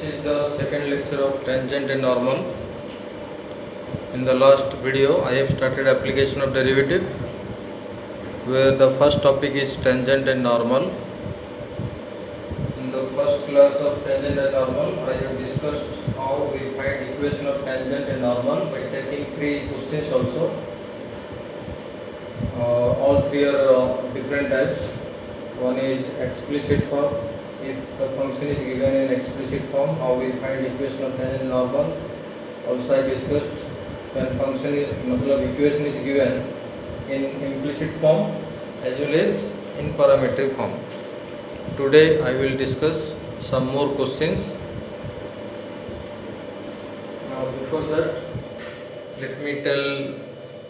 is the second lecture of tangent and normal. In the last video I have started application of derivative, where the first topic is tangent and normal. In the first class of tangent and normal I have discussed how we find equation of tangent and normal by taking three questions also. All three are different types. One is explicit form. If the function is given in explicit form, how we find equation of tangent and normal. Also I discussed when function is equation is given in implicit form as well as in parametric form. Today I will discuss some more questions. Now before that,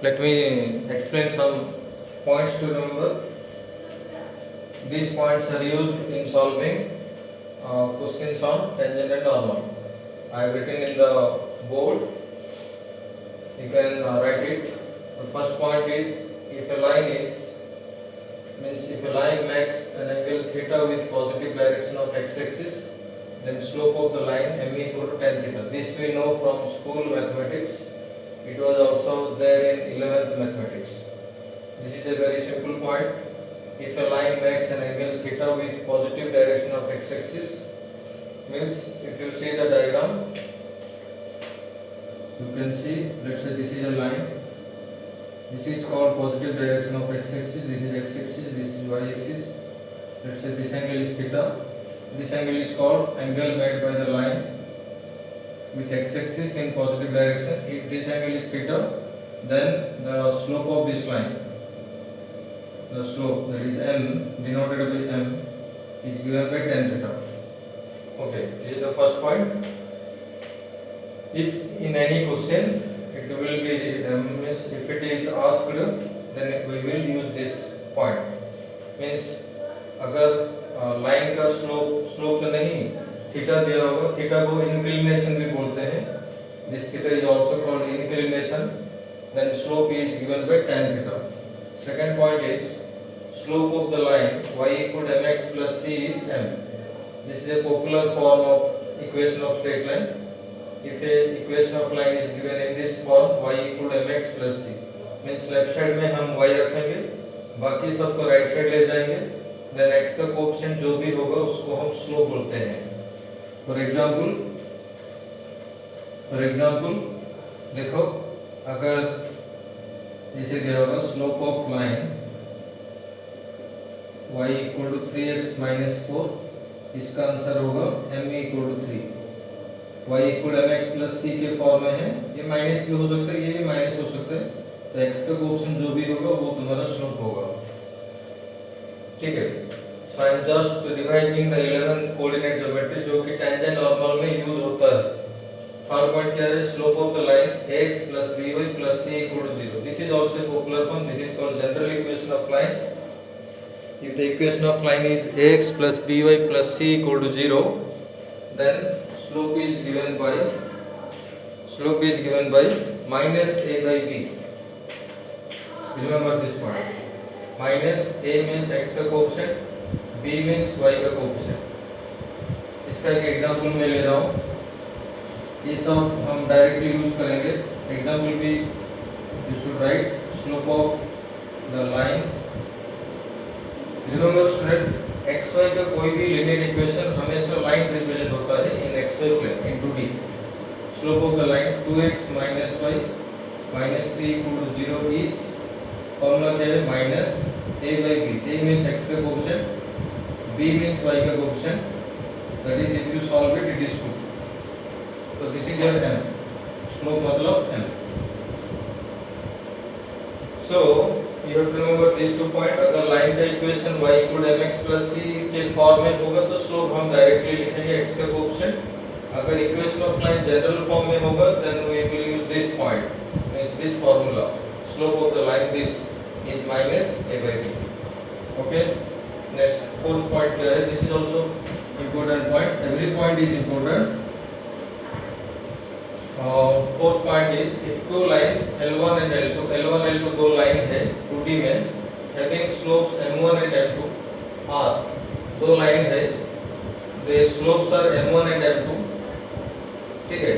let me explain some points to remember. These points are used in solving questions on tangent and normal. I have written in the board. You can write it. The first point is, if a line makes an angle theta with positive direction of x-axis, then slope of the line m equal to tan theta. This we know from school mathematics. It was also there in 11th mathematics. This is a very simple point. If a line makes an angle theta with positive direction of x-axis, means if you see the diagram, you can see, let's say this is a line. This is called positive direction of x-axis. This is x-axis. This is y-axis. Let's say this angle is theta. This angle is called angle made by the line with x-axis in positive direction. If this angle is theta, then the slope of this line, the slope, that is m, denoted by m, is given by tan theta. Okay, this is the first point. If in any question it will be means if it is asked, then we will use this point. Means अगर line का slope तो नहीं theta दिया होगा, theta को inclination भी बोलते हैं. This theta is also called inclination. Then slope is given by tan theta. Second point is slope of the line y equal to mx plus c is m. This is a popular form of equation of straight line. If a equation of line is given in this form, y equal to mx plus c, means left side में हम y रखेंगे, बाकी सबको right side ले जाएंगे, then x का coefficient जो भी होगा उसको हम स्लोप बोलते हैं. फॉर एग्जांपल देखो, अगर जैसे दिया होगा slope of line y equal to 3x minus 4, इसका आंसर होगा m equal to 3. y equal to mx plus c के फॉर्म में है. ये माइनस भी हो सकता है, ये भी माइनस हो सकता है. तो x का कोएफिशिएंट जो भी होगा वो तुम्हारा स्लोप होगा. ठीक है. So I am just revising the 11th coordinate geometry जो कि टेंजेंट नॉर्मल में यूज होता है. थर्ड पॉइंट क्या है? Slope of the line ax plus by plus c equal to 0. This is also a popular form. This is called general equation of line. If the equation of line is ax plus by plus c equal to 0, then slope is given by minus a by b. Remember this point. Minus a means x का coefficient, b means y का coefficient. इसका एक example मैं ले रहा हूँ. ये सब हम डायरेक्टली यूज करेंगे. एग्जांपल भी you should write slope of the line. Remember student, xy का कोई भी लीनियर इक्वेशन हमेशा लाइन रिप्रेजेंट होता है in xy plane in 2D. Slope of the line 2x minus y minus 3 equal to 0 is formula क्या है? Minus a by b. a means x का coefficient, b means y का coefficient. That is if you solve it is 2. तो this is your m. Slope मतलब m. So you have to remember these 2 points. अगर line का equation y equal to mx plus c के form में होगा तो slope हम directly लिखेंगे x का कोएफिशिएंट. अगर equation of line general form में होगा then we will use this point, means this formula. Slope of the line this is minus a by b. Okay. Next fourth point क्या है? This is also important point. Every point is important. Fourth point is if two lines L1 and L2 दो line है 2D में, having slopes M1 and M2 are दो line है, their slopes are M1 and M2 ठीक है।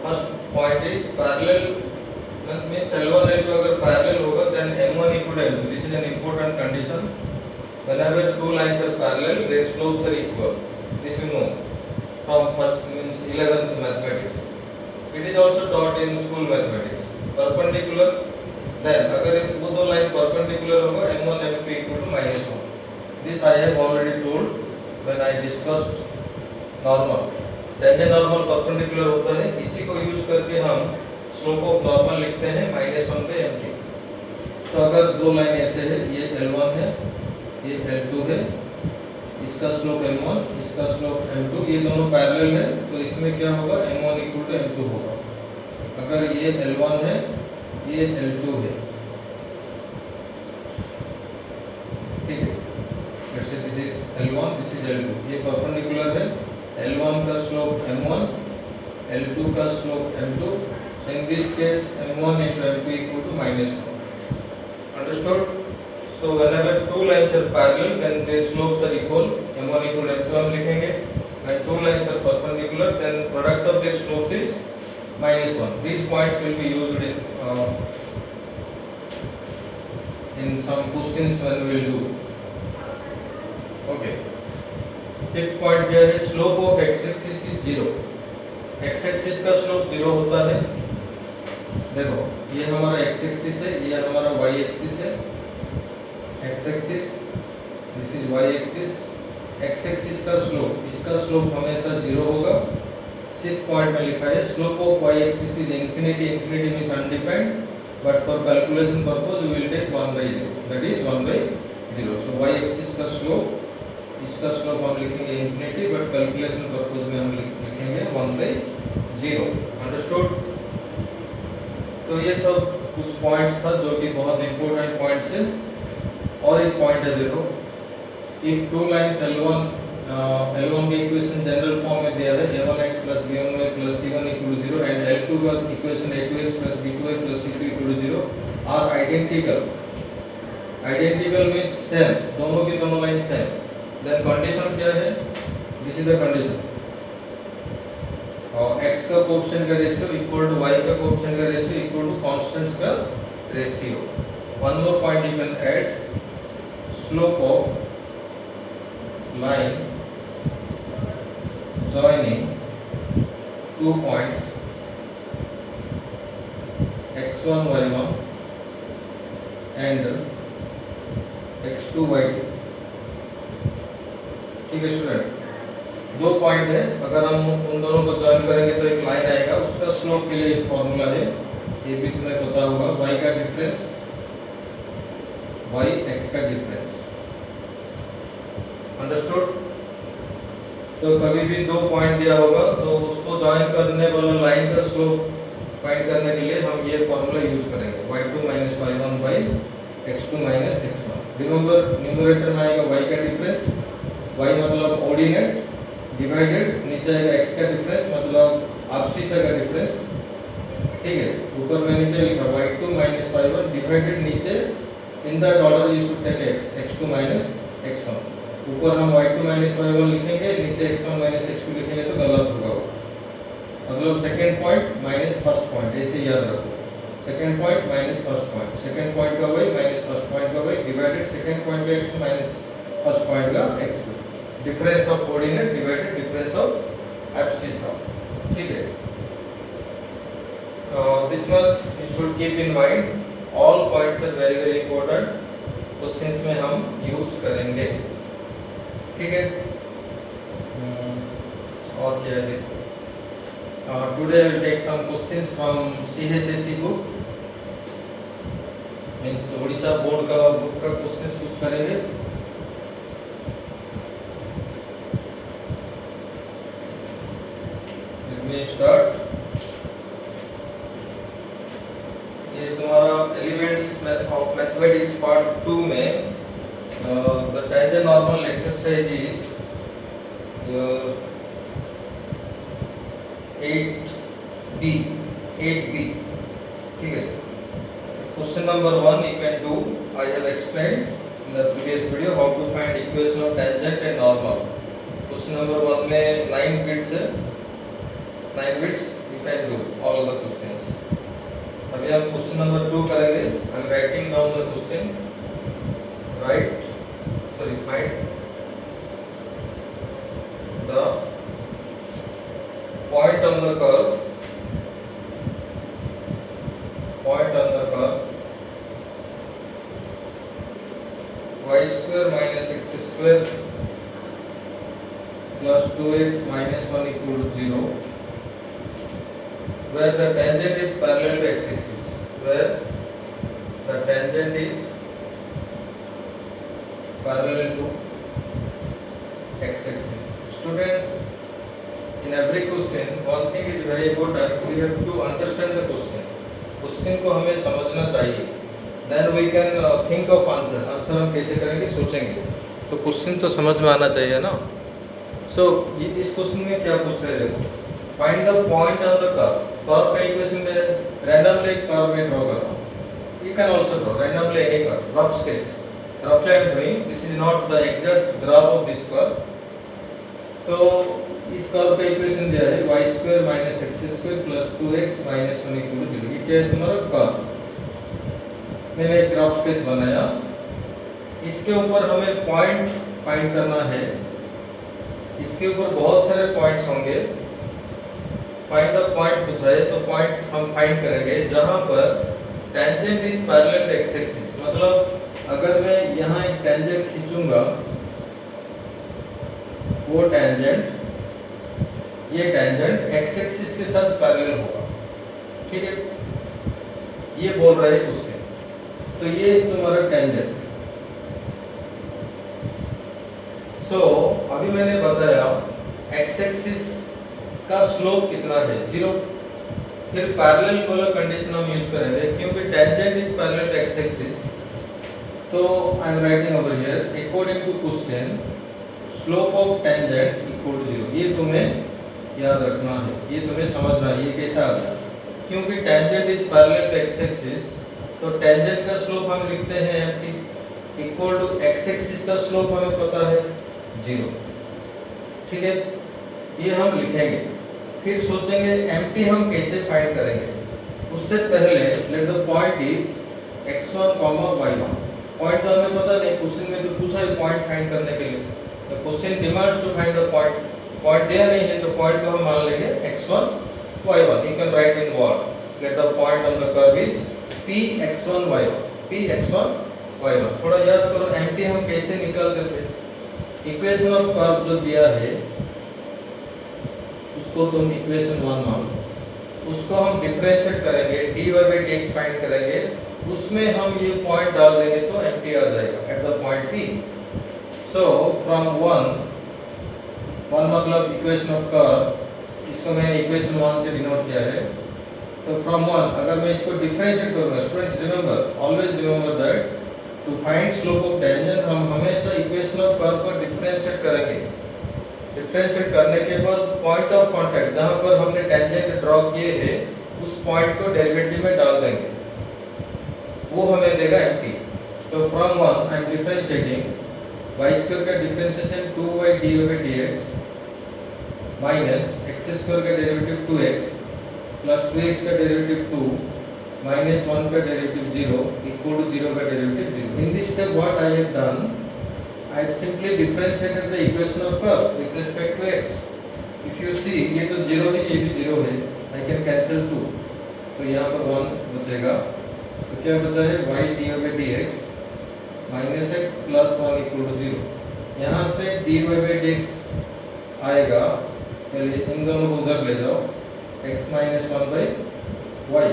First point is parallel means L1 L2 अगर parallel होगा then M1 equal to M2, this is an important condition. whenever two lines are parallel their slopes are equal, this you know from first means 11th mathematics, it is also taught in school mathematics। perpendicular then अगर वो दो line perpendicular होगा M1 M2 equal to -1, this I have already told when I discussed normal। Tangent normal perpendicular होता है, इसी को use करके हम स्लोप ऑफ नॉर्मल लिखते हैं -1/m2। तो अगर दो लाइन ऐसे है, ये L1 है, ये L2 है, इसका स्लोप M1, इसका स्लोप M2, ये दोनों पैरेलल है, तो इसमें क्या होगा M1 इक्वल टू M2 होगा। अगर ये L1 है, ये L2 है, ठीक है, जैसे this is L1, this is L2, ये परपेंडिकुलर है, L1 का स्लोप M1, L2 का slope M2, so in this case M1 into M2 equal to -1, understood? So whenever two lines are parallel then their slopes are equal, M1 equal to M2 हम लिखेंगे, when two lines are perpendicular then product of their slopes is -1। These points will be used in some questions when we will do, okay। Fifth point क्या है, slope of x axis is 0। x axis का slope 0 होता है, देखो ये हमारा x axis है, ये हमारा y एक्सिस है, x axis, this is y axis, x axis का स्लोप, इसका स्लोप हमेशा 0 होगा। सिक्स्थ पॉइंट में लिखा है slope of y axis is infinity, infinity means undefined, but for calculation purpose we will take 1/0, that is 1/0। So y axis का slope, इसका slope हम लिखेंगे इंफिनिटी, बट कैलकुलेशन पर्पस में हम लिखेंगे 1/0, अंडरस्टूड? तो ये सब कुछ पॉइंट्स था जो कि बहुत इंपॉर्टेंट पॉइंट्स है। और एक पॉइंट है, देखो इफ टू लाइंस L1 की इक्वेशन जनरल फॉर्म में दिया है a1x + b1y + c1 = 0 and L2 का equation a2x + b2y + c2 = 0 are identical, identical means same, दोनों की दोनों लाइन सेम, देन कंडीशन क्या है, दिस इज द कंडीशन, और x का कोएफिशिएंट का रेशियो इक्वल टू y का कोएफिशिएंट का रेशियो इक्वल टू कांस्टेंट्स का ratio. One more point you can add, slope of line joining two points x1 y1 and x2 y2, ठीक है student, दो point है, अगर हम उन दोनों को ज्वाइन करेंगे तो एक लाइन आएगा, उसका स्लोप के लिए एक फॉर्मूला है, ये भी तुम्हें पता होगा, y का डिफरेंस y x का डिफरेंस, अंडरस्टूड? तो कभी भी दो पॉइंट दिया होगा तो उसको ज्वाइन करने वाला लाइन का स्लोप फाइंड करने के लिए हम ये फॉर्मूला यूज करेंगे, y2 - y1 x2 - x1। Remember numerator में आएगा y का डिफरेंस, y मतलब ऑर्डिनेट, डिवाइडेड नीचे आएगा x का डिफरेंस मतलब आपसीसा का डिफरेंस, ठीक है। ऊपर मैंने क्या लिखा, y2 - y1 डिवाइडेड नीचे in that order you should take x2 - x1। ऊपर हम y2 - y1 लिखेंगे, नीचे x1 - x2 लिखेंगे तो गलत होगा, मतलब second point minus first point, ऐसे याद रखो, second point minus first point, second point का y माइनस फर्स्ट पॉइंट का y डिवाइडेड सेकंड पॉइंट का x माइनस फर्स्ट पॉइंट का x, difference of coordinate divided difference of abscissa, ठीक है। This much you should keep in mind, all points are very very important, questions में हम use करेंगे, ठीक है। और क्या है, today I will take some questions from CHSE book, means Odisha board का बुक का क्वेश्चंस कुछ करेंगे। Let me start. ये तुम्हारा एलिमेंट्स ऑफ मैथमेटिक्स पार्ट 2 में the tangent normal exercise is 8b, ठीक है। Question number 1 you can do, I have explained in the previous video how to find equation of tangent and normal। Question number 1 में 9 bits है, 9 bits you can do all the questions. अभी हम question number 2 करेंगे. I am writing down the question. Find the point on the curve. Y square minus x square plus 2x minus 1 equal to 0, where the tangent is parallel to x-axis. Where the tangent is parallel to x-axis. Students, in every question, one thing is very important. We have to understand the question. Question को हमें समझना चाहिए. Then we can think of answer. Answer हम कैसे करेंगे सोचेंगे. तो question तो समझ में आना चाहिए ना. So इस क्वेश्चन में क्या पूछ रहे हैं देखो. Find the point on the curve. Curve का इक्वेशन में randomly curve में draw करो. You can also draw randomly any curve. Rough sketch. Roughly I am doing. This is not the exact graph of this curve. तो इस curve का equation दिया है y square minus x square plus 2x minus 1 equal to 0. ये क्या है तुम्हारा curve. मैंने एक ग्राफ स्केच बनाया. इसके ऊपर हमें पॉइंट फाइंड करना है. इसके ऊपर बहुत सारे पॉइंट्स होंगे. फाइंड द पॉइंट पूछा है तो पॉइंट हम फाइंड करेंगे जहां पर tangent is parallel to x axis. मतलब अगर मैं यहाँ एक टेंजेंट खींचूंगा, वो टेंजेंट ये टेंजेंट एक्स एक्सिस के साथ पैरेलल होगा. ठीक है, ये बोल रहे हैं उससे. तो ये तुम्हारा टेंजेंट. सो अभी मैंने बताया एक्स एक्सिस का स्लोप कितना है 0. फिर पैरेलल वाला कंडीशन हम यूज करेंगे क्योंकि tangent is parallel to x axis. तो I am writing over here according to question slope of tangent equal to 0. ये तुम्हें याद रखना है, ये तुम्हें समझना है. ये कैसा आ गया क्योंकि tangent is parallel to x axis. तो टेंजेंट का स्लोप हम लिखते हैं mt equal to x axis का स्लोप हमें पता है 0. ठीक है, ये हम लिखेंगे. फिर सोचेंगे mt हम कैसे फाइंड करेंगे. उससे पहले let the point is x1, y1. Point तो हमें पता नहीं, क्वेश्चन में तो पूछा है पॉइंट फाइंड करने के लिए. तो question demands to find the point. Point दिया नहीं है तो पॉइंट को हम मान लेंगे x1, y1. You can write in word let the point on the curve is Px1 y1. Px1 y1. थोड़ा याद करो mt हम कैसे निकालते थे. इक्वेशन ऑफ कर्व जो दिया है उसको तुम इक्वेशन 1 मानो. उसको हम डिफरेंशिएट करेंगे, dy/dx फाइंड करेंगे. उसमें हम ये पॉइंट डाल देंगे तो mt आ जाएगा at the point P. So from 1 मतलब इक्वेशन ऑफ कर्व. इसको मैंने इक्वेशन 1 से डिनोट किया है. तो फ्रॉम 1 अगर मैं इसको डिफरेंशिएट करूंगा, students remember, always remember that to find slope of tangent हम हमेशा इक्वेशन ऑफ कर्व को डिफरेंशिएट करेंगे. डिफरेंशिएट करने के बाद पॉइंट ऑफ कांटेक्ट जहां पर हमने टेंजेंट ड्रॉ किए हैं उस पॉइंट को डेरिवेटिव में डाल देंगे, वो हमें देगा mt. तो from 1 I am differentiating y square का differentiation 2y dy/dx minus x square का डेरिवेटिव 2x प्लस 2x का डेरिवेटिव 2 माइनस 1 का डेरिवेटिव 0 इक्वल टू 0 का derivative 0. In this step what I have done, I have simply differentiated the equation of curve with respect to x. If you see ये तो 0 है, ये भी 0 है. I can cancel 2. तो यहाँ पर 1 बचेगा. तो क्या बचा है y dy/dx minus x plus 1 equal to 0. यहाँ से dy/dx आएगा, पहले इन दोनों को उधर ले जाओ, x minus 1 by y.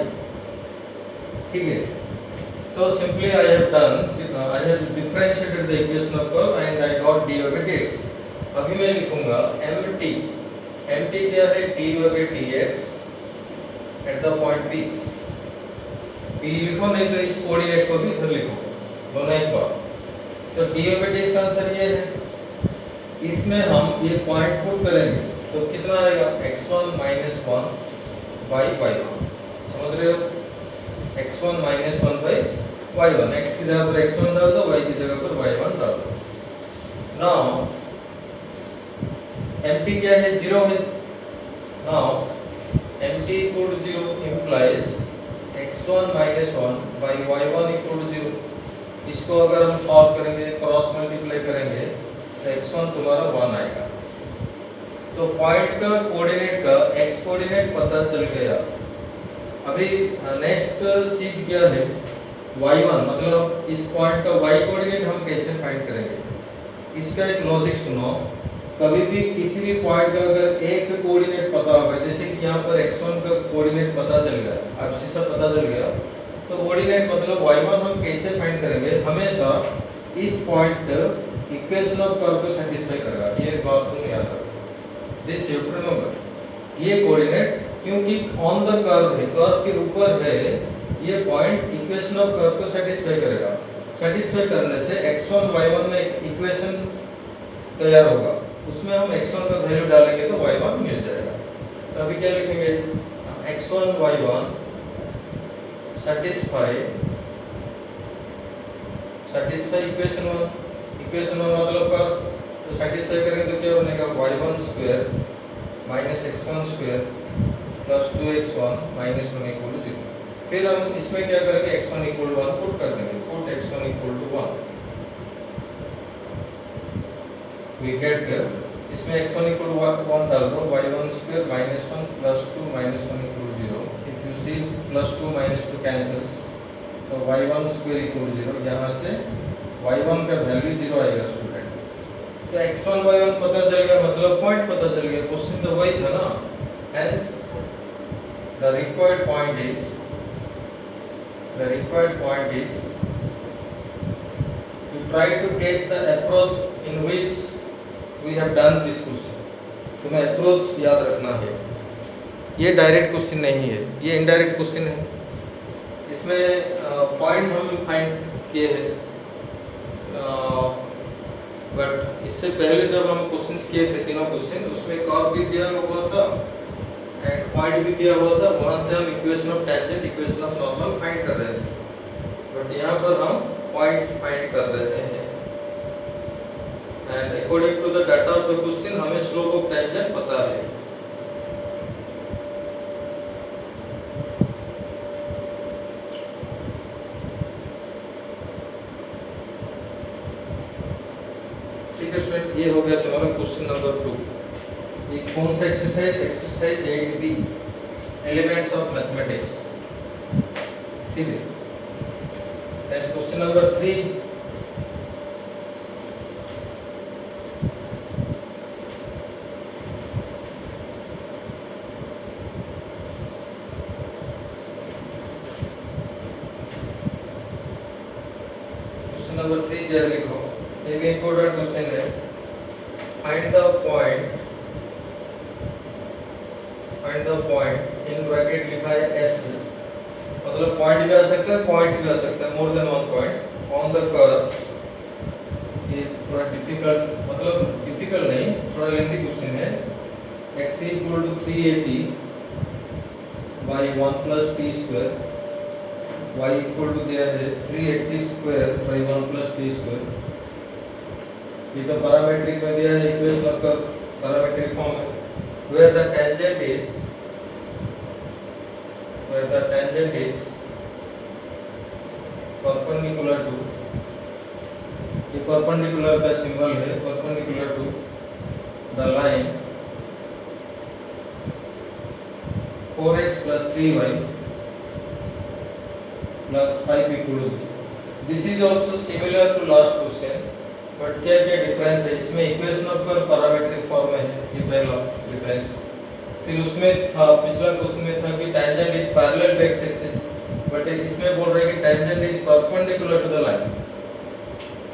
ठीक है, तो simply I have done, I have differentiated the equation of curve and I got dy/dx. अभी मैं लिखूंगा mt. mt क्या है dy/dx at the point P. P लिखो, नहीं तो इस कोऑर्डिनेट को भी इधर लिखो, दोनों एक बार. तो dy/dx का आंसर ये है. इसमें हम ये पॉइंट पुट करेंगे तो कितना आएगा x1 minus 1 by y1. समझ रहे हो, x1 minus 1 by y1. x की जगह पर x1 डाल दो, y की जगह पर y1 डाल दो. नाउ mt क्या है 0 है. Now mt equal to 0 implies x1 minus 1 by y1 equal to 0। इसको अगर हम सॉल्व करेंगे, क्रॉस मल्टीप्लाई करेंगे तो x1 तुम्हारा 1 आएगा। तो पॉइंट का कोऑर्डिनेट का x कोऑर्डिनेट पता चल गया। अभी नेक्स्ट चीज क्या है, y1 मतलब इस पॉइंट का y कोऑर्डिनेट हम कैसे फाइंड करेंगे। इसका एक लॉजिक सुनो, कभी भी किसी भी पॉइंट का अगर एक कोऑर्डिनेट पता होगा, जैसे कि यहाँ पर x1 का कोऑर्डिनेट पता चल गया, आपसे सब पता चल गया, तो कोऑर्डिनेट मतलब y1 हम कैसे फाइंड करेंगे, हमेशा इस पॉइंट इक्वेशन ऑफ कर्व को सेटिस्फाई करेगा। ये बात तुम याद रखो, दिस यू रिमेंबर। ये कोऑर्डिनेट क्योंकि ऑन द कर्व है, कर्व के ऊपर है, ये पॉइंट इक्वेशन ऑफ कर्व को सेटिस्फाई करेगा। सेटिस्फाई करने से x1 y1 में इक्वेशन तैयार होगा, उसमें हम x1 का वैल्यू डालेंगे तो y1 मिल जाएगा। तो अभी क्या लिखेंगे, x1 y1 सेटिस्फाई इक्वेशन 1 मतलब का, तो सेटिस्फाई करेंगे तो क्या बनेगा, y1 square minus x1 square plus 2x1 minus 1 equal to 0। फिर हम इसमें क्या करेंगे, x1 इक्वल टू 1 पुट कर देंगे, put x1 equal to 1, we get, इसमें x1 इक्वल टू 1 डाल दो, y1 square minus 1 plus 2 minus 1 equal to 0। If you see plus 2 minus 2 cancels, तो y1 स्क्वायर इक्वल टू 0, यहाँ से y1 का value 0 आएगा स्टूडेंट। तो x1 y1 पता चल गया, मतलब पॉइंट पता चल गया, क्वेश्चन तो वही था ना। Hence the required point is to try to guess the approach in which we have done this question। तुम्हें अप्रोच याद रखना है, ये डायरेक्ट क्वेश्चन नहीं है, ये इनडायरेक्ट क्वेश्चन है। इसमें पॉइंट हम फाइंड किए हैं, बट इससे पहले जब हम क्वेश्चंस किए थे, तीनों क्वेश्चन, उसमें कर्व भी दिया हुआ था एंड पॉइंट भी दिया हुआ था, वहां से हम equation of tangent, equation of normal find कर रहे थे, बट यहाँ पर हम पॉइंट फाइंड कर रहे हैं। And according to the data of the question हमें स्लोप ऑफ टेंजेंट पता है। ठीक है स्टूडेंट, ये हो गया तुम्हारा क्वेश्चन नंबर 2। ये कौन सा exercise, exercise 8B, elements of mathematics. ठीक है, next question number 3। Question number 3 जरा लिखो, ये भी इंपॉर्टेंट क्वेश्चन है। Find the point in bracket लिखा है S, मतलब पॉइंट भी आ सकता है, पॉइंट्स भी आ सकता है, more than one point on the curve. ये थोड़ा डिफिकल्ट, मतलब डिफिकल्ट नहीं, थोड़ा लेंथी क्वेश्चन है। x equal to 380 by 1 plus t square, y equal to दिया है 380 square by 1 plus t square. ये तो पैरामीट्रिक में दिया है, equation of curve parametric form है। where the tangent is perpendicular to, ये परपेंडिकुलर का सिंबल है, perpendicular to the line 4x plus 3y plus 5 equal to 0। This is also similar to last question, but क्या क्या difference है इसमें, equation of curve parametric form में है, ये पहला डिफरेंस। फिर उसमें था, पिछला क्वेश्चन में था कि tangent is parallel to x axis, but इसमें बोल रहे हैं कि tangent is perpendicular to the line.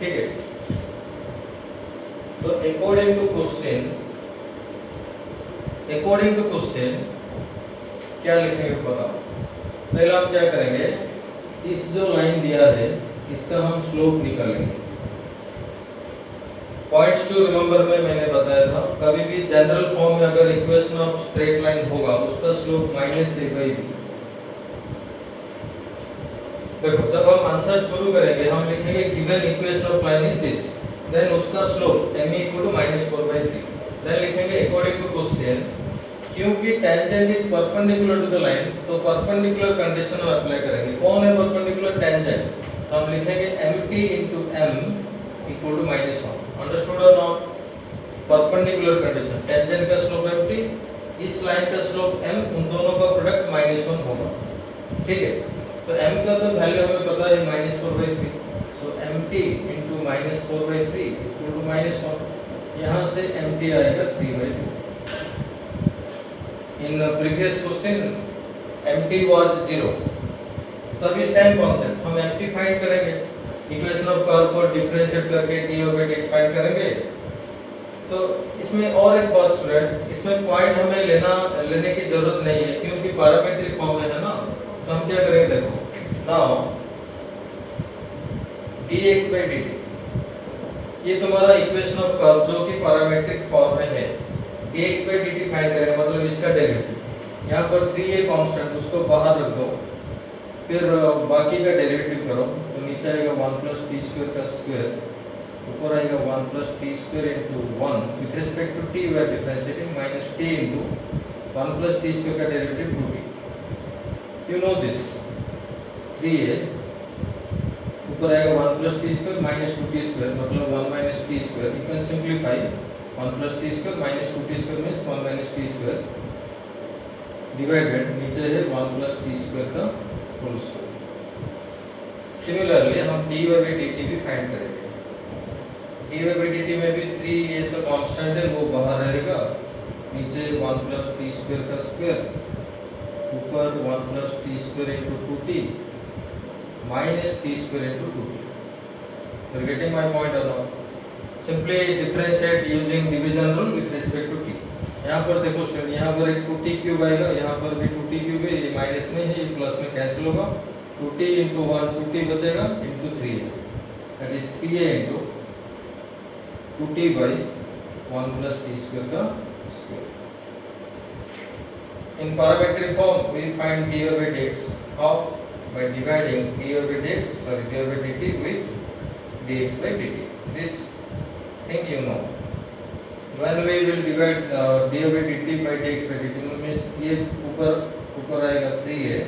ठीक है, तो अकॉर्डिंग टू क्वेश्चन क्या लिखेंगे बताओ। पहला हम क्या करेंगे, इस जो लाइन दिया है इसका हम स्लोप निकालेंगे। पॉइंट्स टू रिमेंबर में मैंने बताया था, कभी भी जनरल फॉर्म में अगर इक्वेशन ऑफ स्ट्रेट लाइन होगा उसका स्लोप माइनस से कोई भी। देखो जब हम आंसर शुरू करेंगे हम लिखेंगे given equation of line is this, then उसका स्लोप m = -4/3, देन लिखेंगे अकॉर्डिंग टू क्वेश्चन क्योंकि tangent is perpendicular to the line, तो परपेंडिकुलर कंडीशन हम अप्लाई करेंगे। कौन है परपेंडिकुलर? टेंजेंट। तो हम लिखेंगे mt into m equal to -1। Understood और नॉट? परपेंडिकुलर कंडीशन, टेंजेंट का स्लोप mt, इस लाइन का स्लोप m, उन दोनों का प्रोडक्ट -1 होगा। ठीक है, तो m का तो वैल्यू हमें पता है -4/3, सो mt into -4/3 equal to -1। यहाँ से mt आएगा 3/2। In previous question mt was 0। तो अभी सेम कॉन्सेप्ट, हम mt फाइंड करेंगे, इक्वेशन ऑफ कर्व को डिफरेंशिएट करके d/dx फाइंड करेंगे। तो इसमें और एक बात स्टूडेंट, इसमें पॉइंट हमें लेने की जरूरत नहीं है क्योंकि पैरामीट्रिक फॉर्म में है ना। तो हम क्या करेंगे, देखो नाउ dx/dt, ये तुम्हारा इक्वेशन ऑफ कर्व जो कि पैरामीट्रिक फॉर्म में है, dx/dt फाइंड करेंगे, मतलब इसका डेरिवेटिव। यहाँ पर 3a कांस्टेंट, उसको बाहर रख दो, फिर बाकी का डेरिवेटिव करो, तो नीचे आएगा 1 + t² का स्क्वायर, ऊपर आएगा 1 + t² into 1 with respect to t we are differentiating, minus t into 1 + t² का derivative 2t। You know this 3a, ऊपर आएगा 1 + t² minus 2t², मतलब 1 - t²। You can simplify 1 + t² minus 2t² means 1 - t² divided, नीचे है 1 + t² का whole square. Similarly हम dy/dt भी find करेंगे। dy/dt में भी 3 ये तो कांस्टेंट है, वो बाहर रहेगा, नीचे 1 + t² का स्क्वायर, ऊपर 1 + t² into 2t minus t² into 2t। You are getting my point or not? Simply differentiate using division rule with respect to t। यहाँ पर देखो स्टूडेंट, यहाँ पर एक 2t³ आएगा, यहाँ पर भी 2t³ है, ये माइनस में है, ये प्लस में कैंसिल होगा, 2t into 1 2t बचेगा into 3a, that is 3a into 2t by 1 + t² का square. In parametric form we find dy/dx, how? By dividing dy/dt with dx/dt. This thing you know. When we will divide dy/dt by dx/dt means ये ऊपर आएगा 3a,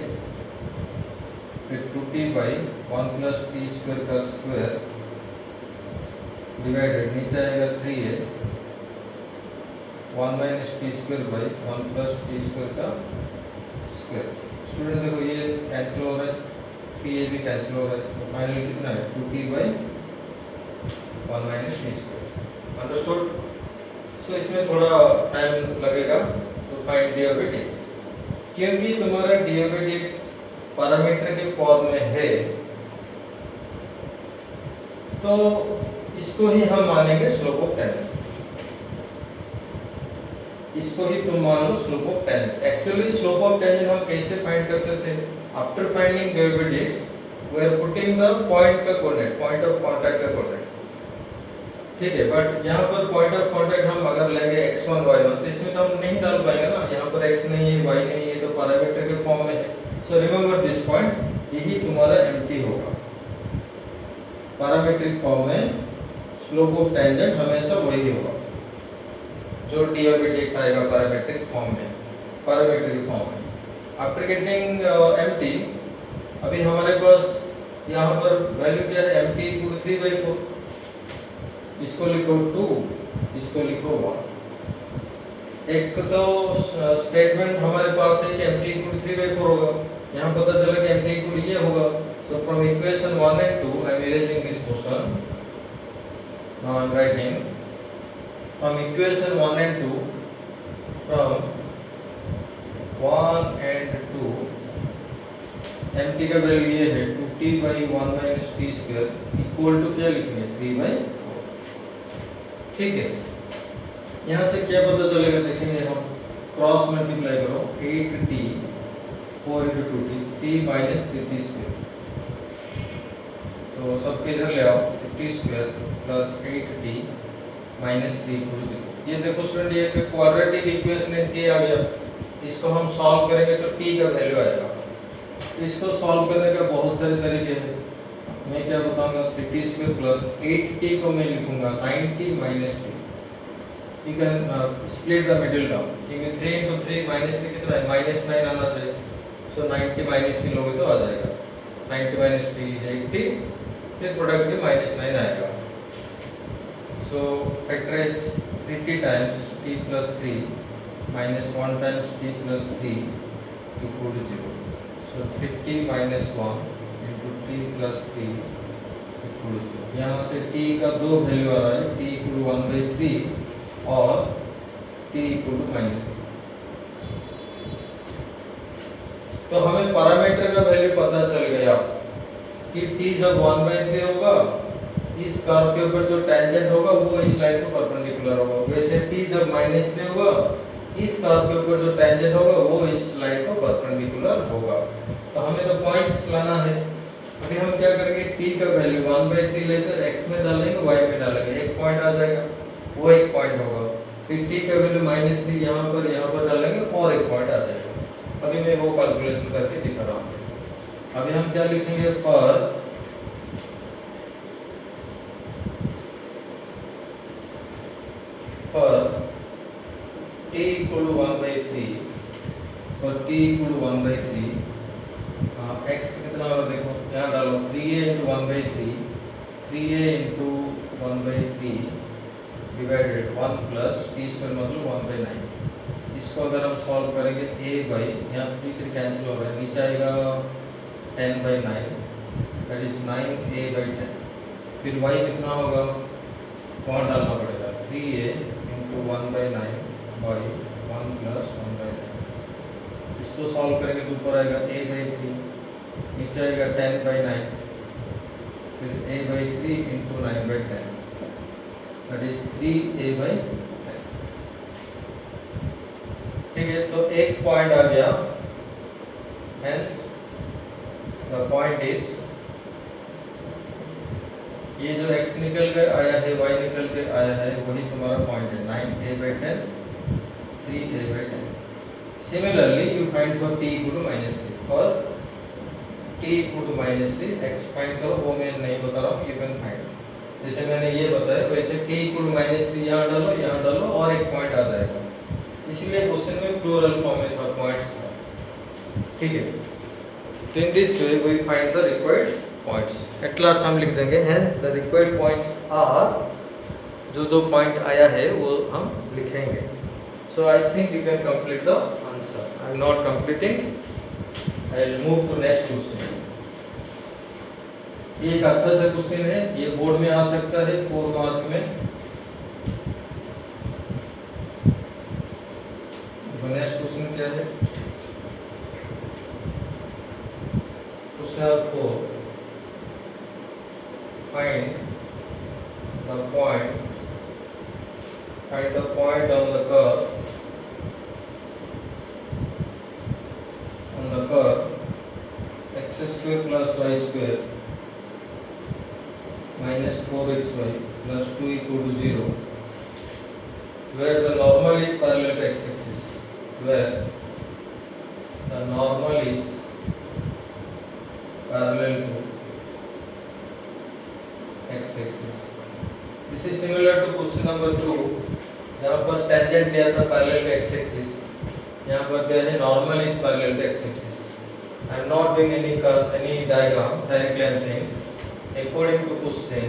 फिर 2t by 1 + t² का square divided, नीचे आएगा 3a 1 - t² by 1 + t² का square. Student देखो ये कैंसिल हो रहा है, 3a भी कैंसिल हो रहा है, तो फाइनली कितना है 2t by 1 - t²। अंडरस्टूड? सो इसमें थोड़ा टाइम लगेगा तो फाइंड dy/dx, क्योंकि तुम्हारा dy/dx पैरामीटर के फॉर्म में है, तो इसको ही हम मानेंगे स्लोप ऑफ टेंजेंट। इसको ही तुम मान लो slope of tangent. Actually slope of tangent हम कैसे फाइंड करते थे? After finding dy/dx we are putting the point का कोऑर्डिनेट, पॉइंट ऑफ कांटेक्ट का कोऑर्डिनेट। ठीक है, बट यहाँ पर पॉइंट ऑफ कांटेक्ट हम अगर लेंगे x1 y1, तो इसमें तो हम नहीं डाल पाएंगे ना, यहाँ पर x नहीं है, y नहीं है, तो पैरामीटर के फॉर्म में है। सो रिमेंबर दिस पॉइंट, यही तुम्हारा mt होगा। पैरामीट्रिक फॉर्म में स्लोप ऑफ टेंजेंट हमेशा वही होगा जो dy/dx आएगा पैरामीट्रिक फॉर्म में, पैरामीट्रिक फॉर्म में। आफ्टर गेटिंग mt, अभी हमारे पास यहाँ पर वैल्यू क्या है, mt = 3/4, इसको लिखो 2, इसको लिखो 1। एक तो स्टेटमेंट हमारे पास है कि mt = 3/4 होगा, यहाँ पता चला कि mt = ये होगा। So from equation 1 and 2 I am erasing this portion, now I am writing from equation 1 and 2, from 1 and 2 mt का वैल्यू ये है 2t by 1 - t² equal to क्या लिखेंगे 3/4। ठीक है, यहाँ से क्या पता चलेगा, देखेंगे हम, क्रॉस मल्टीप्लाई करो 8t 4 into 2t, t minus 3t², तो सबके इधर ले आओ, t² plus 8t minus 3 = 0। ये देखो स्टूडेंट, ये एक क्वाड्रेटिक इक्वेशन है, t आ गया, इसको हम सॉल्व करेंगे तो t का वैल्यू आएगा। इसको सॉल्व करने का बहुत सारे तरीके हैं, मैं क्या बताऊंगा, 3t² plus 8t को मैं लिखूंगा 9t minus t। you can split the middle term, क्योंकि 3 into 3 minus 3 कितना है, -9 आना चाहिए, so 90 minus 3 लोगे तो आ जाएगा, 90 minus 3 is 80, फिर प्रोडक्ट भी -9 आएगा, so factorize 3t times t plus 3 minus 1 times t plus 3 equal to 0, so 3t minus 1 into t plus 3 equal to 0, यहाँ से t का दो वैल्यू आ रहा है, t equal to 1/3 और t equal to -3, तो हमें पैरामीटर का वैल्यू पता चल गया कि t जब 1/3 होगा, इस कर्व के ऊपर जो टेंजेंट होगा वो इस लाइन को परपेंडिकुलर होगा, वैसे t जब -3 होगा, इस कर्व के ऊपर जो टेंजेंट होगा वो इस लाइन को परपेंडिकुलर होगा। तो हमें तो पॉइंट्स लाना है, अभी हम क्या करेंगे, t का वैल्यू 1/3 लेकर x में डालेंगे, y में डालेंगे, एक पॉइंट आ जाएगा, वो एक पॉइंट होगा, फिर t का वैल्यू -3 यहाँ पर डालेंगे और एक पॉइंट आ जाएगा। अभी मैं वो कैलकुलेशन करके दिखा रहा हूँ। अभी हम क्या लिखेंगे, for t equal to 1/3, for t equal to 1/3, x कितना होगा देखो, यहाँ डालो 3a into 1/3, 3a into 1/3 divided 1 plus t square मतलब 1/9। इसको अगर हम सॉल्व करेंगे a by, यहाँ 3 कैंसिल हो रहा है, नीचे आएगा 10/9, that is 9a/10, फिर y कितना होगा, वहाँ डालना पड़ेगा 3a into 1/9 by 1 plus 1/9, इसको सॉल्व करेंगे तो ऊपर आएगा a/3, नीचे आएगा 10/9, फिर a/3 into 9/10, that is 3a/10। ठीक है, तो एक पॉइंट आ गया, hence the point is, ये जो x निकल कर आया है, y निकल कर आया है, वही तुम्हारा पॉइंट है, 9a/10, 3a/10। Similarly, you find for t equal to -3, for t equal to -3 x find करो, वो मैं नहीं बता रहा हूँ, you can find, जैसे मैंने ये बताया वैसे t equal to -3 यहाँ डालो और एक पॉइंट आ जाएगा, इसलिए क्वेश्चन में प्लूरल फॉर्म में था, पॉइंट्स था। ठीक है, तो in this way we find the required points. At last हम लिख देंगे hence the required points are, जो पॉइंट आया है वो हम लिखेंगे। So I think you can complete the answer, I am not completing, I will move to next question. ये एक अच्छा सा क्वेश्चन है, ये बोर्ड में आ सकता है 4 मार्क में। नेक्स्ट क्वेश्चन क्या है, question 4, find the point on the curve x square plus y square minus 4xy plus 2 equal to 0, where the normal is parallel to x-axis, where the normal is parallel to x-axis. This is similar to question number 2, यहाँ पर tangent दिया था parallel to x-axis, यहाँ पर क्या है, normal is parallel to x-axis. I am not doing any diagram, directly I am saying according to question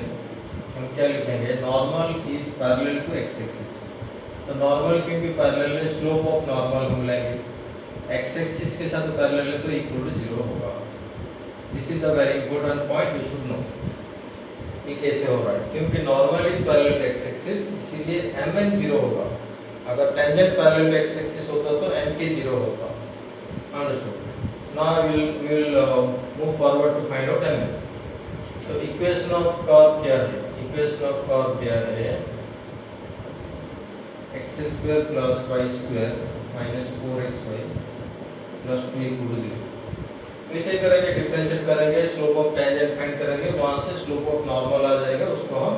हम क्या लिखेंगे, normal is parallel to x-axis। तो normal क्योंकि parallel है, slope of normal हम लेंगे, x-axis के साथ parallel है तो equal to 0 होगा। This is the very important point you should know। ये कैसे हो रहा है, क्योंकि normal is parallel to x axis, इसीलिए mn 0 होगा। अगर tangent parallel to x axis होता तो mt 0 होता। Understood. Now we will move forward to find out mn। तो इक्वेशन ऑफ कर्व क्या है, इक्वेशन ऑफ कर्व क्या है, x² + y² - 4xy + 2 = 0। इसे करेंगे, डिफरेंशिएट करेंगे, स्लोप ऑफ टेंजेंट फाइंड करेंगे, वहां से स्लोप ऑफ नॉर्मल आ जाएगा, उसको हम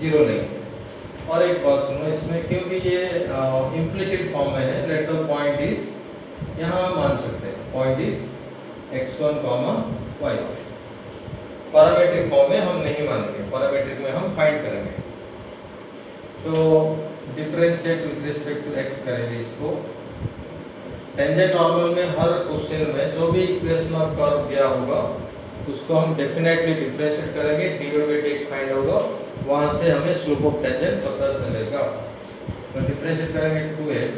0 लेंगे। और एक बात सुनो इसमें, क्योंकि ये इम्प्लिसिट फॉर्म में है, लेट द पॉइंट इज, यहाँ हम मान सकते हैं point is x1, y1। Parametric form में हम नहीं मानेंगे, पैरामीट्रिक में हम फाइंड करेंगे। तो differentiate with respect to x करेंगे इसको। टेंजेंट नॉर्मल में हर क्वेश्चन में जो भी इक्वेशन ऑफ कर्व दिया होगा उसको हम डेफिनेटली डिफरेंशिएट करेंगे, dv/dx फाइंड होगा, वहां से हमें स्लोप ऑफ टेंजेंट पता चलेगा। तो डिफरेंशिएट करेंगे 2x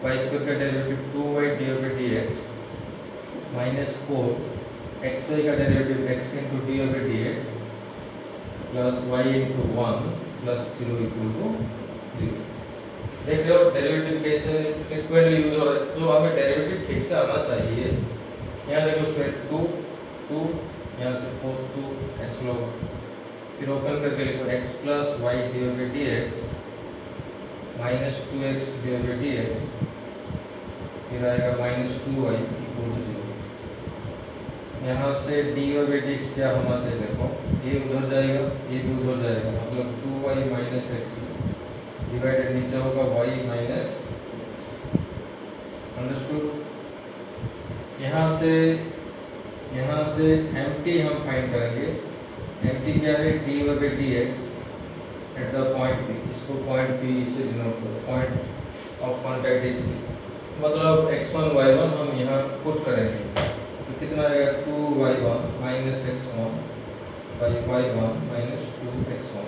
y स्क्वायर का derivative 2y dv/dx minus 4 xy का derivative x into dv/dx plus y into 1 plus 0 equal to 0। देख रहे हो डेरिवेटिव कैसे फ्रीक्वेंटली यूज हो रहा है, तो हमें डेरिवेटिव ठीक से आना चाहिए। यहाँ देखो स्टूडेंट 2 यहाँ से 4 2 x लॉग, फिर ओपन करके लिखो x plus y dv/dx minus 2x dv/dx, फिर आएगा माइनस 2y इक्वल टू 0। यहाँ से dv/dx क्या होना चाहिए, देखो ये उधर जाएगा, ये भी उधर जाएगा, मतलब 2y माइनस एक्स डिवाइडेड नीचे होगा y माइनस एक्स। अंडरस्टूड। यहाँ से एम्प्टी हम फाइंड करेंगे। एम्प्टी क्या है, dv/dx at the point p, इसको पॉइंट p से डिनोट करो, point of contact is p, मतलब x1 y1 हम यहाँ पुट करेंगे तो कितना आएगा 2y1 minus x1 by y1 minus 2x1।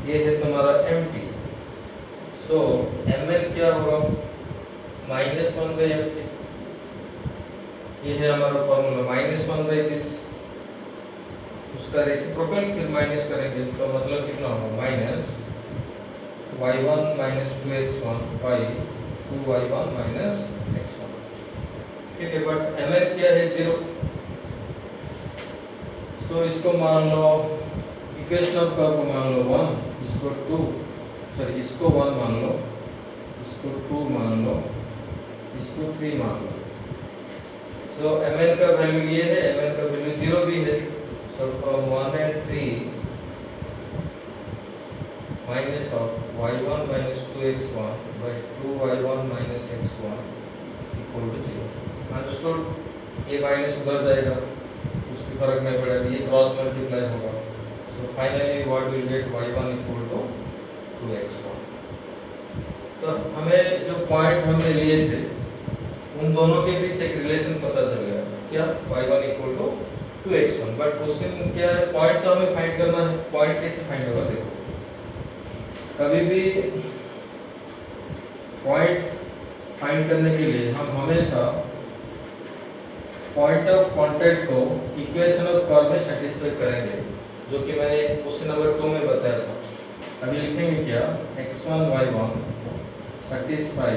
ये है तुम्हारा एम्प्टी। सो mn क्या होगा, माइनस 1 बाई एम्प्टी, ये है हमारा फॉर्मूला। माइनस 1 बाई दिस, उसका रेसिप्रोकल फिर माइनस करेंगे तो मतलब कितना होगा, minus y1 minus 2x1 by 2y1 minus x1। ठीक है, बट mn क्या है 0। सो इसको मान लो, इक्वेशन ऑफ कर्व को मान लो 1, इसको 2, सॉरी इसको 1 मान लो, इसको 2 मान लो, इसको 3 मान लो। सो mn का वैल्यू ये है, mn का वैल्यू 0 भी है। So from 1 and 3 minus of y1 minus 2x1 by 2y1 minus x1 equal to 0। Understood. ये माइनस उधर जाएगा, उसकी फर्क नहीं पड़ेगा, ये क्रॉस मल्टीप्लाई होगा। So finally what will get y1 equal to 2x1। तो हमें जो पॉइंट हमने लिए थे उन दोनों के बीच एक रिलेशन पता चल गया, क्या, y1 equal to 2x1। But question क्या है, पॉइंट तो हमें फाइंड करना है। पॉइंट कैसे फाइंड होगा, देखो कभी भी पॉइंट फाइंड करने के लिए हम हमेशा पॉइंट ऑफ कांटेक्ट को इक्वेशन ऑफ कर्व में सेटिस्फाई करेंगे, जो कि मैंने क्वेश्चन नंबर 2 में बताया था। अभी लिखेंगे क्या, x1 y1 satisfy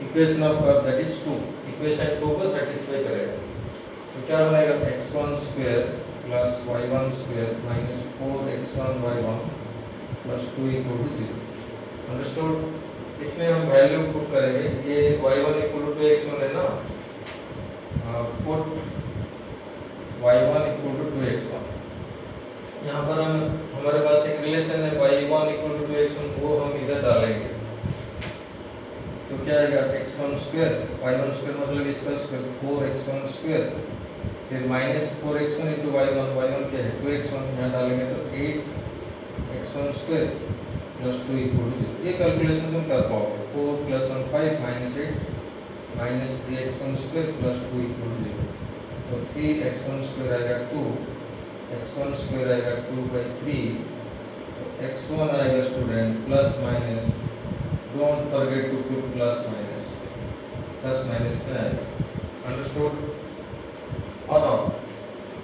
equation of curve that is 2, equation 2 को सेटिस्फाई करेगा। तो क्या बनेगा, x1 square plus y1 square minus 4x1 y1 plus 2 equal to 0। Understood. इसमें हम वैल्यू पुट करेंगे, ये y1 इक्वल टू x1 है ना, put y1 equal to 2x1। यहाँ पर हमारे पास एक रिलेशन है y1 इक्वल टू 2x1, वो हम इधर डालेंगे तो क्या आएगा, x1 स्क्वायर y1 स्क्वायर मतलब इसका स्क्वायर 4x1 स्क्वायर, फिर minus 4x1 into y1, y1 क्या है 2x1, यहाँ डालेंगे तो 8x1 square plus 2 equal to 0। ये कैलकुलेशन तुम कर पाओगे, 4 plus 1 5 minus 8 minus 3x1 square plus 2 equal to 0। तो 3x1 स्क्वायर आएगा 2, x1 स्क्वायर आएगा 2 बाई 3, तो x1 आएगा student plus minus, don't forget to put plus minus, plus minus क्या आएगा, अंडरस्टूड। और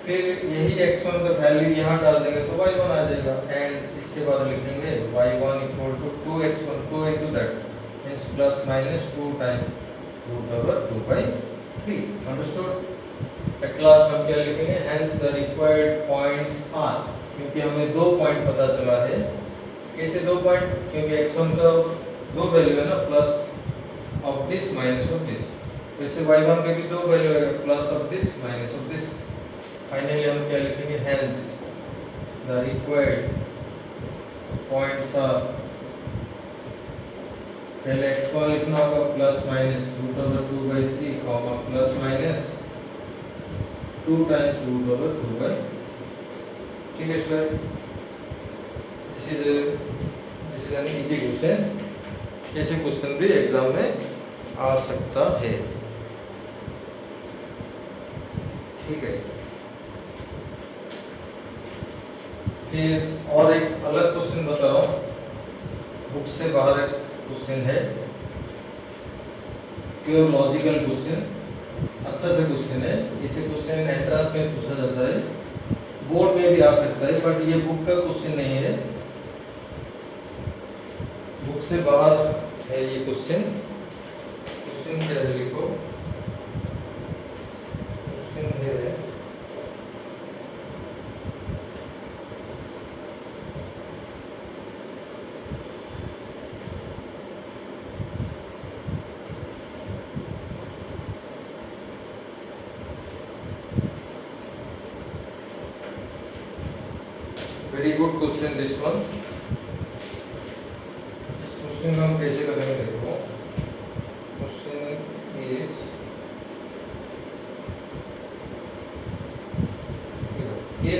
फिर यही x1 का वैल्यू यहाँ डाल देंगे तो y1 आ जाएगा, एंड इसके बाद लिखेंगे y1 equal to 2x1, 2 into that means plus minus 2 time root over 2 by 3। Understood. At last हम क्या लिखेंगे, hence the required points are, क्योंकि हमें 2 पॉइंट पता चला है। कैसे 2 पॉइंट, क्योंकि x1 का 2 वैल्यू है ना, plus of this minus of this, वैसे y1 के भी 2 वैल्यू है, plus of this minus of this. Finally हम क्या लिखेंगे, hence the required points are, पहले x1 लिखना होगा plus minus root over 2 by 3 comma plus minus 2 times root over 2 by, ठीक है student, this question, easy question, ऐसे क्वेश्चन भी एग्जाम में आ सकता है। ठीक है, फिर और एक अलग क्वेश्चन बता रहा हूँ, बुक से बाहर एक क्वेश्चन है, प्योर लॉजिकल क्वेश्चन, अच्छा सा क्वेश्चन है। इसे क्वेश्चन एंट्रेंस में पूछा जाता है, बोर्ड में भी आ सकता है, बट ये बुक का क्वेश्चन नहीं है, बुक से बाहर है ये क्वेश्चन। क्वेश्चन क्या है, लिखो, क्वेश्चन है very good question this one. इस क्वेश्चन को हम कैसे करेंगे, देखो, क्वेश्चन इज इफ, ये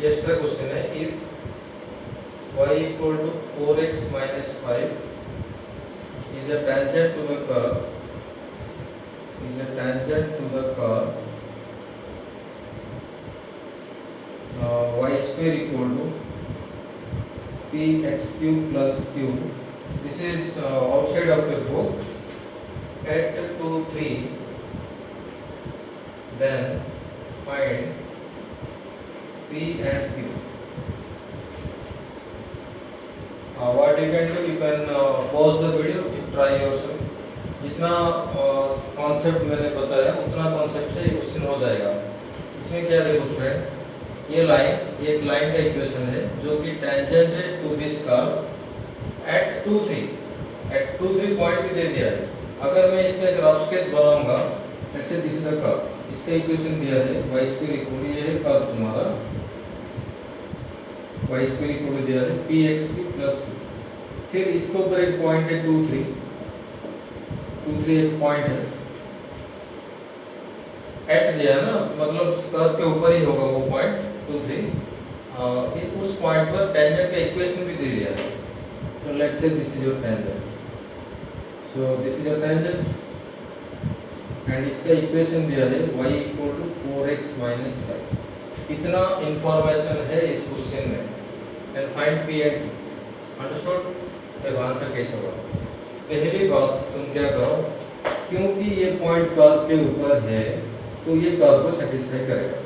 एक्स्ट्रा क्वेश्चन है, if y equal to 4x minus 5 is a tangent to the curve, is a tangent to the curve y square equal to px cube plus q. This is outside of your book. At 2, 3, then find p and q. What you can do, you can pause the video, try yourself. जितना concept मैंने बताया उतना concept से ये question हो जाएगा। इसमें क्या देखो स्टूडेंट, ये लाइन, ये एक लाइन का इक्वेशन है जो कि टेंजेंट है to this curve at 2, 3, at 2, 3 point भी दे दिया है। अगर मैं इसका एक रफ स्केच बनाऊंगा, let's say this is the curve, इसका इक्वेशन दिया है y स्क्वायर इक्वल, ये है कर्व तुम्हारा, y स्क्वायर इक्वल दिया है px क्यूब प्लस q। फिर इसके ऊपर एक पॉइंट है 2, 3, 2, 3 एक पॉइंट है, एट दिया है ना, मतलब कर्व के ऊपर ही होगा वो पॉइंट 2, 3। उस पॉइंट पर टेंजेंट का इक्वेशन भी दे दिया है। तो let's say this is your tangent, so this is your tangent and इसका इक्वेशन दिया है y equal to 4x minus 5। इतना इंफॉर्मेशन है इस क्वेश्चन में, and find p and q। Understood? अब आंसर कैसे होगा? पहली बात तुम क्या करो, क्योंकि ये पॉइंट कर्व के ऊपर है तो ये कर्व को सेटिस्फाई करेगा।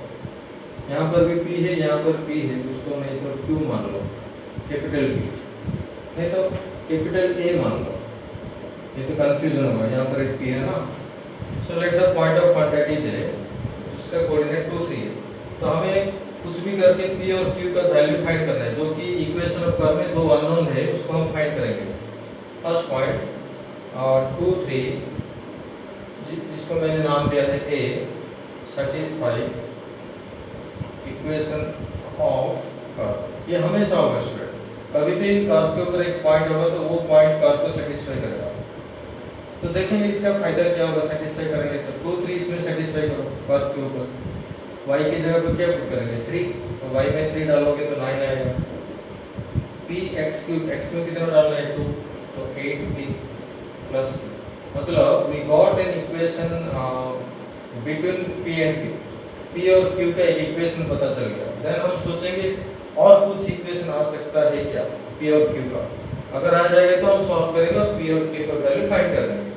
यहाँ पर भी p है, यहाँ पर p है, उसको नहीं तो q मान लो, कैपिटल P, नहीं तो कैपिटल A मान लो, ये तो कंफ्यूजन होगा। यहाँ पर एक p है ना, so let the point of contact is है, उसका कोऑर्डिनेट 2, 3 है। तो हमें कुछ भी करके p और q का वैल्यू फाइंड करना है, जो कि इक्वेशन ऑफ कर्व में दो अननोन है, उसको हम फाइंड करेंगे। फर्स्ट पॉइंट 2, 3, जिसको मैंने नाम दिया है a, satisfy equation of curve. ये हमेशा होगा स्टूडेंट, कभी भी कर्व के ऊपर एक पॉइंट होगा तो वो पॉइंट कर्व को सेटिस्फाई करेगा। तो देखेंगे इसका फायदा क्या होगा, सेटिस्फाई करेंगे तो 2, 3 इसमें सेटिस्फाई करो कर्व के ऊपर, y की जगह पर क्या पुट करेंगे 3, तो y में 3 डालोगे तो 9 आएगा। p x क्यूब, x में कितना डालना है 2, तो 8p प्लस, मतलब we got an equation between p and q। p और q का एक इक्वेशन पता चल गया। देन हम सोचेंगे और कुछ इक्वेशन आ सकता है क्या p और q का, अगर आ जाएगा तो हम सॉल्व करेंगे और p और q का वैल्यू फाइंड कर लेंगे।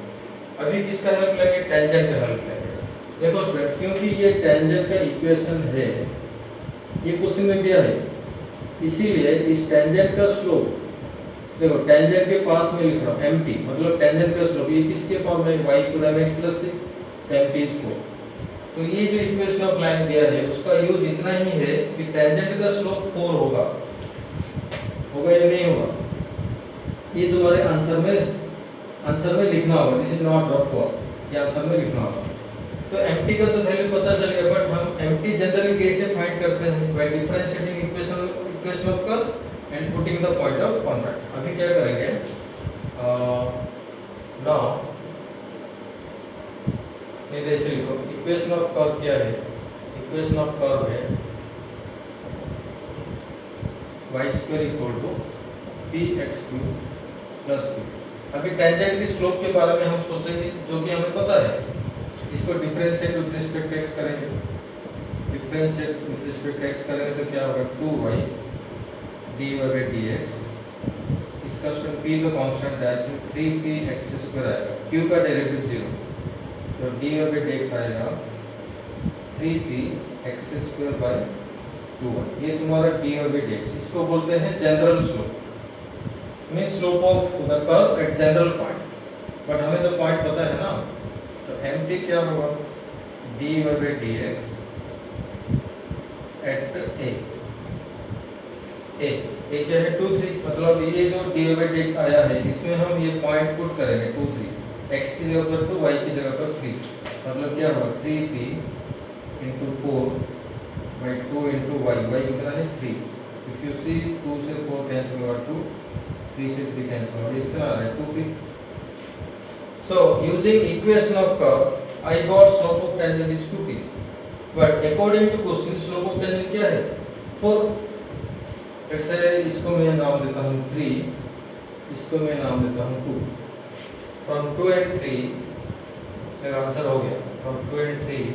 अभी किसका हेल्प लेंगे, टेंजेंट का हेल्प लेंगे। देखो स्टूडेंट, क्योंकि ये टेंजेंट का इक्वेशन है, ये क्वेश्चन में दिया है, इसीलिए इस टेंजेंट का स्लोप, देखो टेंजेंट के पास में लिख रहा हूँ mt, मतलब टेंजेंट का स्लोप, ये किसके फॉर्म में, y इक्वल mx प्लस से mt स्लोप। तो ये जो इक्वेशन ऑफ लाइन दिया है उसका यूज इतना ही है कि टेंजेंट का स्लोप 4 होगा या नहीं होगा, ये तुम्हारे आंसर में लिखना होगा। This is not rough work, ये आंसर में लिखना होगा। तो mt का तो वैल्यू पता चल गया, बट हम mt जनरली कैसे फाइंड करते हैं, by differentiating equation of curve and putting the point of contact. अभी क्या करेंगे, नाउ ये ऐसे लिखो, इक्वेशन ऑफ कर्व क्या है, इक्वेशन ऑफ कर्व है y square equal to 3px³ plus q। अभी टेंजेंट की स्लोप के बारे में हम सोचेंगे, जो कि हमें पता है। इसको डिफरेंशिएट विद रिस्पेक्ट x करेंगे। डिफरेंशिएट विद रिस्पेक्ट x करेंगे तो क्या होगा 2y dy/dx। इसका स्टूडेंट p का कांस्टेंट है तो 3px² आएगा। q का डेरिवेटिव 0 तो dy/dx आएगा 3px² 2y। ये तुम्हारा dy/dx। इसको बोलते हैं general slope, mean slope of the curve at general point. But हमें तो पॉइंट पता है ना, तो mt क्या होगा dy/dx एट a क्या है 2 3। मतलब ये जो dy/dx आया है इसमें हम ये पॉइंट पुट करेंगे 2 3, x की जगह पर 2, y की जगह पर 3। मतलब क्या होगा 3p into 4/2 into y। y कितना है 3। इफ यू सी 2 से 4 कैंसिल होगा 2, 3 से 3 कैंसिल होगा, ये कितना आ रहा है 2p। So using equation of curve I got slope of tangent is 2p, but according to question slope of tangent क्या है 4। let's say इसको मैं नाम देता हूँ 3, इसको मैं नाम देता हूँ 2। from 2 and 3 मेरा आंसर हो गया। from 2 and 3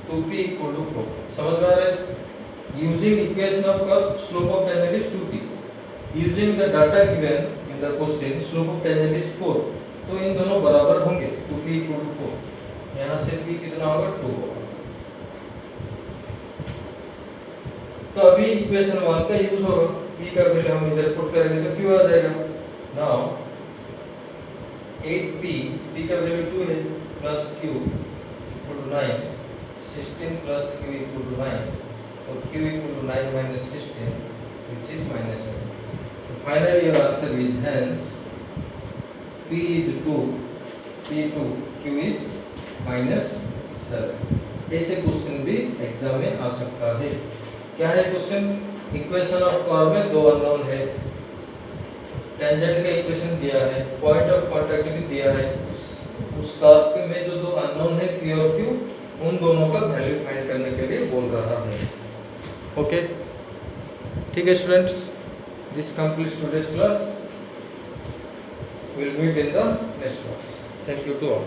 2p equal to 4। समझ में आ रहा है? using equation of curve slope of tangent is 2p, using the data given in the question slope of tangent is 4। तो इन दोनों बराबर होंगे 2p equal to 4। यहाँ से p कितना होगा 2 होगा। तो अभी इक्वेशन 1 का यूज होगा, p का वैल्यू हम इधर पुट करेंगे तो q आ जाएगा। नाउ 8p, p का वैल्यू 2 है, plus q equal to 9, 16 plus q equal to 9, तो q equal to 9 minus 16 which is minus 7। तो finally your answer is hence p is 2, p2, q is minus 7। ऐसे question भी exam में आ सकता है। क्या है क्वेश्चन? इक्वेशन ऑफ कर्व में दो अननोन है, टेंजेंट का इक्वेशन दिया है, पॉइंट ऑफ कांटेक्ट भी दिया है। उस कर्व में जो दो अननोन है p और q, उन दोनों का वैल्यू फाइंड करने के लिए बोल रहा है। ओके, ठीक है students, this completes today's class. Will meet in the next class. Thank you to all.